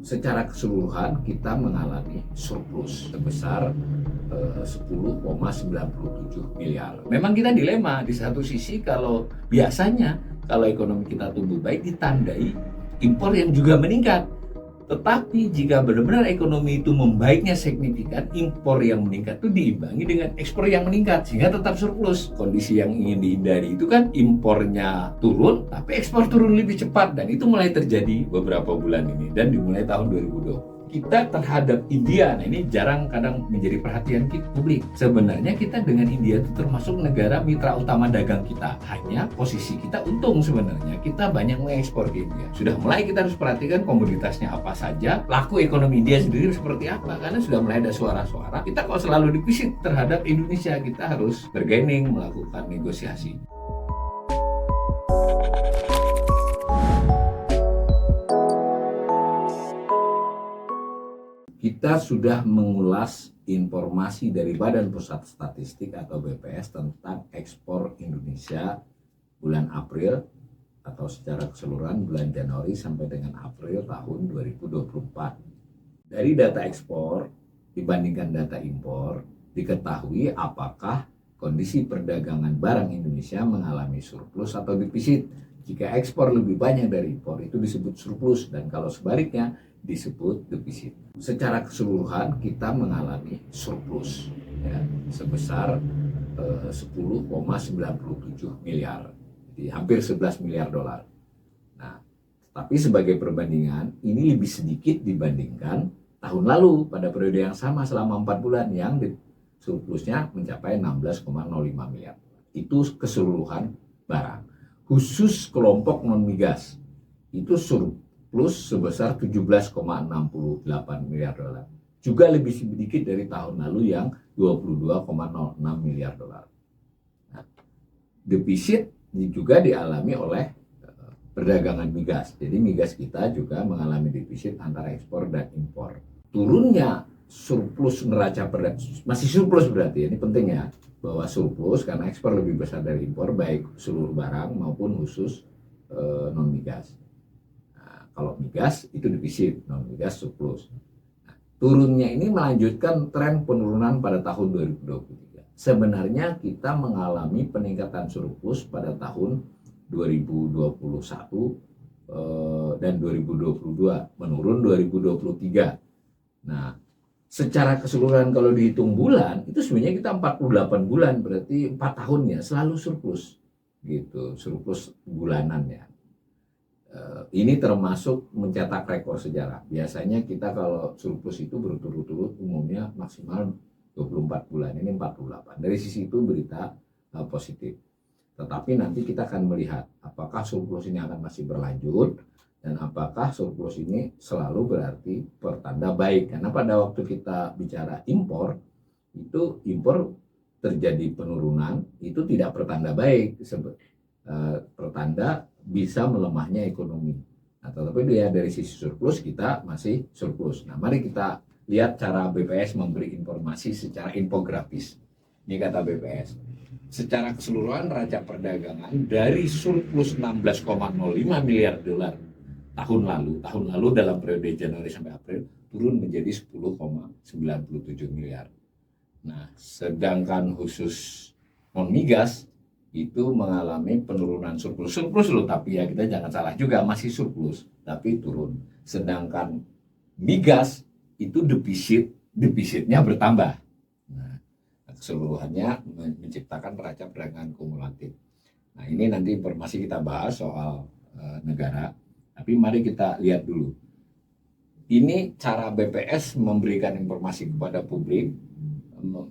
Secara keseluruhan kita mengalami surplus sebesar 10,97 miliar. Memang kita dilema di satu sisi, kalau biasanya kalau ekonomi kita tumbuh baik ditandai impor yang juga meningkat. Tetapi jika benar-benar ekonomi itu membaiknya signifikan, impor yang meningkat itu diimbangi dengan ekspor yang meningkat sehingga tetap surplus. Kondisi yang ingin dihindari itu kan impornya turun, tapi ekspor turun lebih cepat, dan itu mulai terjadi beberapa bulan ini dan dimulai tahun 2020. Kita terhadap India, nah ini jarang kadang menjadi perhatian publik. Sebenarnya kita dengan India itu termasuk negara mitra utama dagang kita. Hanya posisi kita untung sebenarnya. Kita banyak mengekspor ke India. Sudah mulai kita harus perhatikan komoditasnya apa saja, laku ekonomi India sendiri seperti apa. Karena sudah mulai ada suara-suara, kita kalau selalu defisit terhadap Indonesia, kita harus bergaining, melakukan negosiasi. Kita sudah mengulas informasi dari Badan Pusat Statistik atau BPS tentang ekspor Indonesia bulan April atau secara keseluruhan bulan Januari sampai dengan April tahun 2024. Dari data ekspor dibandingkan data impor, diketahui apakah kondisi perdagangan barang Indonesia mengalami surplus atau defisit. Jika ekspor lebih banyak dari impor itu disebut surplus, dan kalau sebaliknya disebut defisit. Secara keseluruhan kita mengalami surplus ya, sebesar 10,97 miliar, jadi hampir 11 miliar dolar. Nah, tapi sebagai perbandingan ini lebih sedikit dibandingkan tahun lalu pada periode yang sama selama 4 bulan yang surplusnya mencapai 16,05 miliar. Itu keseluruhan barang. Khusus kelompok non migas itu surplus sebesar 17,68 miliar dolar. Juga lebih sedikit dari tahun lalu yang 22,06 miliar dolar. Nah, defisit juga dialami oleh perdagangan migas. Jadi migas kita juga mengalami defisit antara ekspor dan impor. Turunnya surplus neraca perdagangan, masih surplus berarti, ini penting ya, bahwa surplus karena ekspor lebih besar dari impor, baik seluruh barang maupun khusus non migas. Nah, kalau migas itu defisit, non migas surplus. Nah, turunnya ini melanjutkan tren penurunan pada tahun 2023. Sebenarnya kita mengalami peningkatan surplus pada tahun 2021 dan 2022, menurun 2023. Nah, secara keseluruhan kalau dihitung bulan itu sebenarnya kita 48 bulan, berarti 4 tahun ya selalu surplus gitu, surplus bulanan ya. Ini termasuk mencetak rekor sejarah. Biasanya kita kalau surplus itu berturut-turut umumnya maksimal 24 bulan, ini 48. Dari sisi itu berita positif. Tetapi nanti kita akan melihat apakah surplus ini akan masih berlanjut dan apakah surplus ini selalu berarti pertanda baik. Karena pada waktu kita bicara impor, itu impor terjadi penurunan, itu tidak pertanda baik, pertanda bisa melemahnya ekonomi. Nah, tetapi dia dari sisi surplus kita masih surplus. Nah, mari kita lihat cara BPS memberi informasi secara infografis. Ini kata BPS. Secara keseluruhan neraca perdagangan dari surplus 16,05 miliar dolar tahun lalu dalam periode Januari sampai April turun menjadi 10,97 miliar. Nah, sedangkan khusus non migas itu mengalami penurunan surplus loh, tapi ya kita jangan salah juga, masih surplus tapi turun. Sedangkan migas itu defisitnya bertambah. Nah, keseluruhannya menciptakan neraca perdagangan kumulatif. Nah, ini nanti informasi kita bahas soal negara, tapi mari kita lihat dulu. Ini cara BPS memberikan informasi kepada publik,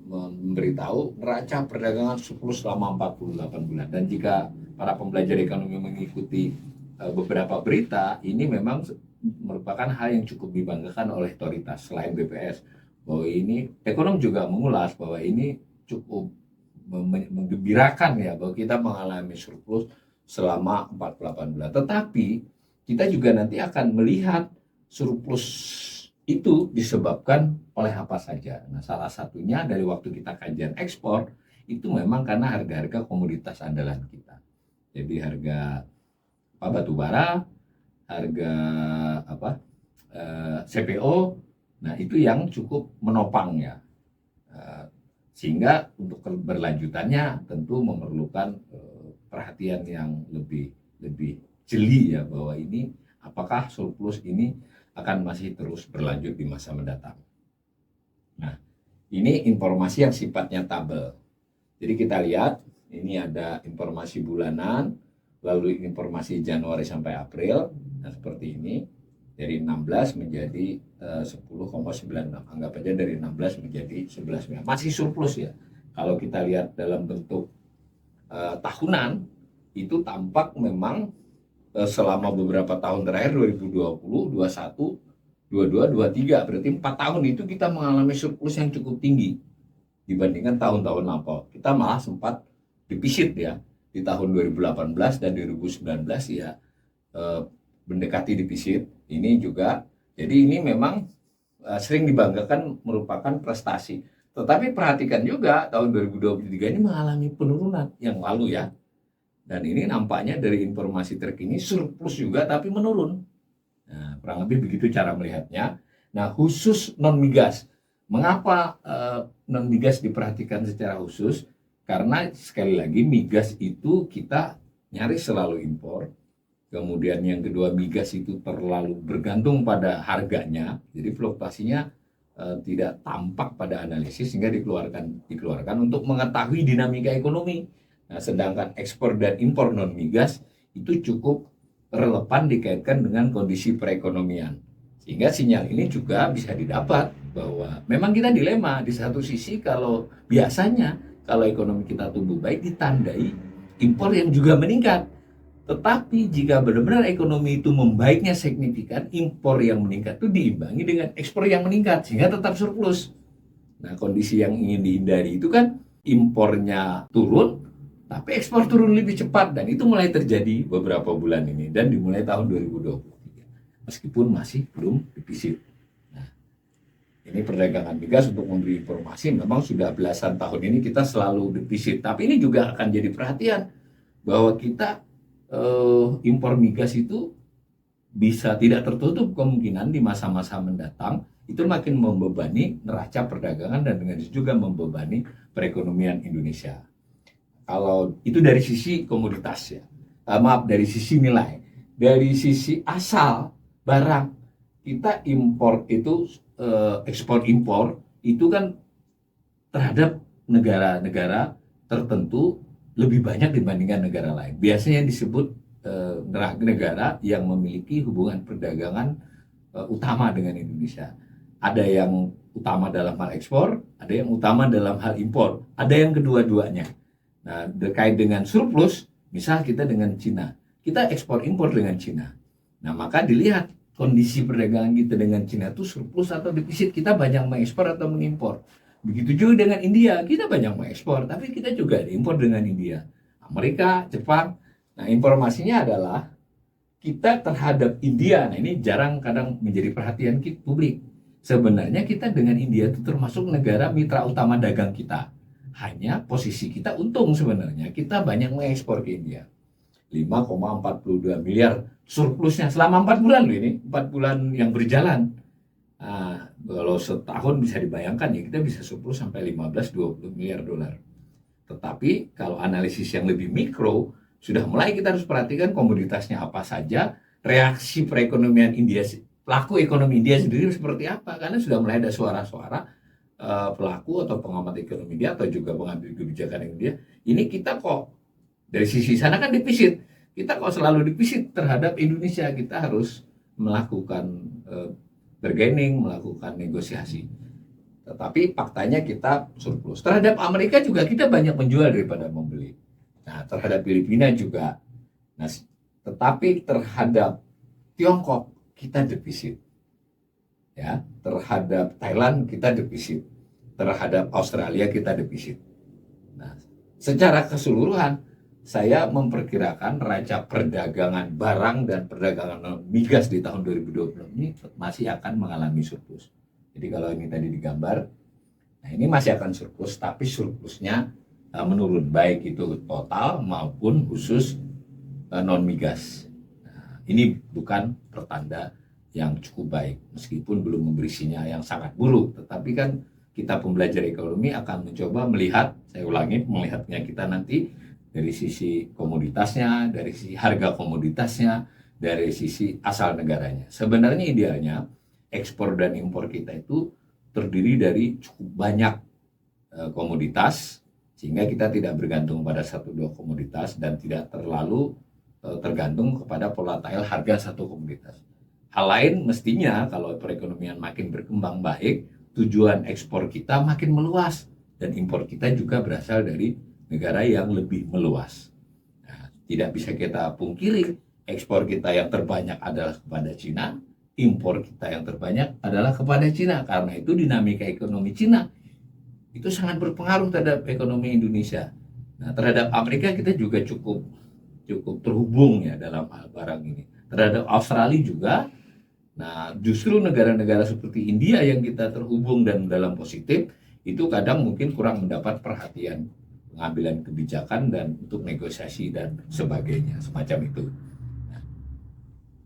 memberitahu neraca perdagangan surplus selama 48 bulan. Dan jika para pembelajar ekonomi mengikuti beberapa berita, ini memang merupakan hal yang cukup dibanggakan oleh otoritas selain BPS. Bahwa ini ekonom juga mengulas bahwa ini cukup menggembirakan ya, bahwa kita mengalami surplus selama 48 bulan. Tetapi kita juga nanti akan melihat surplus itu disebabkan oleh apa saja. Nah, salah satunya dari waktu kita kajian ekspor itu memang karena harga-harga komoditas andalan kita. Jadi harga batu bara, harga CPO. Nah, itu yang cukup menopang ya. Sehingga untuk keberlanjutannya tentu memerlukan perhatian yang lebih jeli ya, bahwa ini apakah surplus ini akan masih terus berlanjut di masa mendatang. Nah, ini informasi yang sifatnya tabel. Jadi kita lihat, ini ada informasi bulanan, lalu informasi Januari sampai April, nah seperti ini, dari 16 menjadi 10,96. Anggap aja dari 16 menjadi 11. Masih surplus ya. Kalau kita lihat dalam bentuk tahunan, itu tampak memang selama beberapa tahun terakhir 2020, 21, 22, 23, berarti 4 tahun itu kita mengalami surplus yang cukup tinggi dibandingkan tahun-tahun lampau. Kita malah sempat defisit ya di tahun 2018 dan 2019 ya, mendekati defisit. Ini juga, jadi ini memang sering dibanggakan merupakan prestasi. Tetapi perhatikan juga tahun 2023 ini mengalami penurunan yang lalu ya. Dan ini nampaknya dari informasi terkini surplus juga tapi menurun. Nah, kurang lebih begitu cara melihatnya. Nah, khusus non-migas. Mengapa non-migas diperhatikan secara khusus? Karena sekali lagi migas itu kita nyaris selalu impor. Kemudian yang kedua, migas itu terlalu bergantung pada harganya. Jadi fluktuasinya tidak tampak pada analisis sehingga dikeluarkan untuk mengetahui dinamika ekonomi. Nah, sedangkan ekspor dan impor non migas itu cukup relevan dikaitkan dengan kondisi perekonomian. Sehingga sinyal ini juga bisa didapat bahwa memang kita dilema. Di satu sisi kalau biasanya kalau ekonomi kita tumbuh baik ditandai impor yang juga meningkat. Tetapi jika benar-benar ekonomi itu membaiknya signifikan, impor yang meningkat itu diimbangi dengan ekspor yang meningkat sehingga tetap surplus. Nah, kondisi yang ingin dihindari itu kan impornya turun tapi ekspor turun lebih cepat, dan itu mulai terjadi beberapa bulan ini dan dimulai tahun 2023 meskipun masih belum defisit. Nah, ini perdagangan migas untuk memberi informasi memang sudah belasan tahun ini kita selalu defisit, tapi ini juga akan jadi perhatian bahwa kita impor migas itu bisa tidak tertutup kemungkinan di masa-masa mendatang itu makin membebani neraca perdagangan dan dengan itu juga membebani perekonomian Indonesia. Kalau itu dari sisi komoditas ya, dari sisi nilai, dari sisi asal barang, kita impor itu ekspor impor itu kan terhadap negara-negara tertentu lebih banyak dibandingkan negara lain. Biasanya disebut negara yang memiliki hubungan perdagangan utama dengan Indonesia. Ada yang utama dalam hal ekspor, ada yang utama dalam hal impor, ada yang kedua-duanya. Nah, terkait dengan surplus, misal kita dengan Cina, kita ekspor impor dengan Cina. Nah, maka dilihat kondisi perdagangan kita dengan Cina itu surplus atau defisit, kita banyak mengekspor atau mengimpor. Begitu juga dengan India, kita banyak mengekspor, tapi kita juga impor dengan India, Amerika, Jepang. Nah, informasinya adalah kita terhadap India, nah ini jarang kadang menjadi perhatian publik. Sebenarnya kita dengan India itu termasuk negara mitra utama dagang kita. Hanya posisi kita untung sebenarnya, kita banyak mengekspor ke India. 5,42 miliar surplusnya selama 4 bulan loh ini, 4 bulan yang berjalan. Nah, kalau setahun bisa dibayangkan ya kita bisa surplus sampai 15-20 miliar dolar. Tetapi kalau analisis yang lebih mikro, sudah mulai kita harus perhatikan komoditasnya apa saja, reaksi perekonomian India, pelaku ekonomi India sendiri seperti apa, karena sudah mulai ada suara-suara pelaku atau pengamat ekonomi dia atau juga pengambil kebijakan India, ini kita kok dari sisi sana kan defisit, kita kok selalu defisit terhadap Indonesia, kita harus melakukan bargaining, melakukan negosiasi. Tetapi faktanya kita surplus. Terhadap Amerika juga kita banyak menjual daripada membeli. Nah, terhadap Filipina juga. Nah, tetapi terhadap Tiongkok kita defisit. Ya, terhadap Thailand kita defisit, terhadap Australia kita defisit. Nah, secara keseluruhan saya memperkirakan neraca perdagangan barang dan perdagangan migas di tahun 2020 ini masih akan mengalami surplus. Jadi kalau ini tadi digambar, nah ini masih akan surplus, tapi surplusnya menurun baik itu total maupun khusus non migas. Nah, ini bukan pertanda yang cukup baik, meskipun belum memberi sinyal yang sangat buruk. Tetapi kan kita pembelajar ekonomi akan mencoba melihat, saya ulangi, melihatnya kita nanti dari sisi komoditasnya, dari sisi harga komoditasnya, dari sisi asal negaranya. Sebenarnya idealnya ekspor dan impor kita itu terdiri dari cukup banyak komoditas, sehingga kita tidak bergantung pada satu dua komoditas dan tidak terlalu tergantung kepada volatile harga satu komoditas. Hal lain mestinya kalau perekonomian makin berkembang baik, tujuan ekspor kita makin meluas dan impor kita juga berasal dari negara yang lebih meluas. Nah, tidak bisa kita pungkiri, ekspor kita yang terbanyak adalah kepada Cina, impor kita yang terbanyak adalah kepada Cina. Karena itu dinamika ekonomi Cina itu sangat berpengaruh terhadap ekonomi Indonesia. Nah, terhadap Amerika kita juga cukup terhubung ya dalam hal barang ini. Terhadap Australia juga. Nah, justru negara-negara seperti India yang kita terhubung dan dalam positif itu kadang mungkin kurang mendapat perhatian pengambilan kebijakan dan untuk negosiasi dan sebagainya, semacam itu. Nah,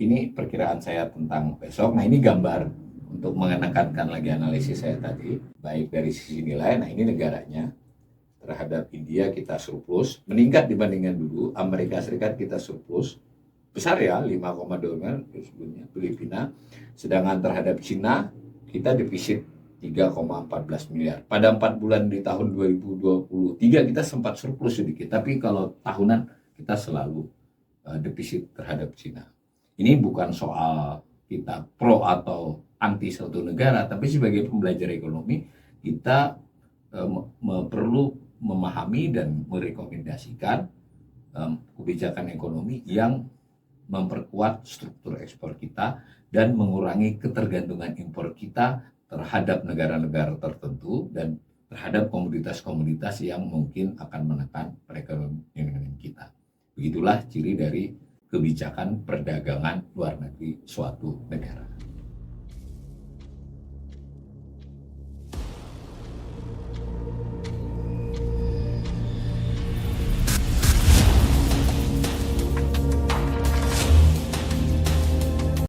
ini perkiraan saya tentang besok. Nah, ini gambar untuk mengenakan lagi analisis saya tadi, baik dari sisi nilai. Nah, ini negaranya. Terhadap India kita surplus, meningkat dibandingkan dulu. Amerika Serikat kita surplus, besar ya, 5,2 miliar sebelumnya, Filipina. Sedangkan terhadap Cina kita defisit 3,14 miliar. Pada 4 bulan di tahun 2023 kita sempat surplus sedikit, tapi kalau tahunan kita selalu defisit terhadap Cina. Ini bukan soal kita pro atau anti suatu negara, tapi sebagai pembelajar ekonomi kita perlu memahami dan merekomendasikan kebijakan ekonomi yang memperkuat struktur ekspor kita dan mengurangi ketergantungan impor kita terhadap negara-negara tertentu dan terhadap komoditas-komoditas yang mungkin akan menekan perekonomian kita. Begitulah ciri dari kebijakan perdagangan luar negeri suatu negara.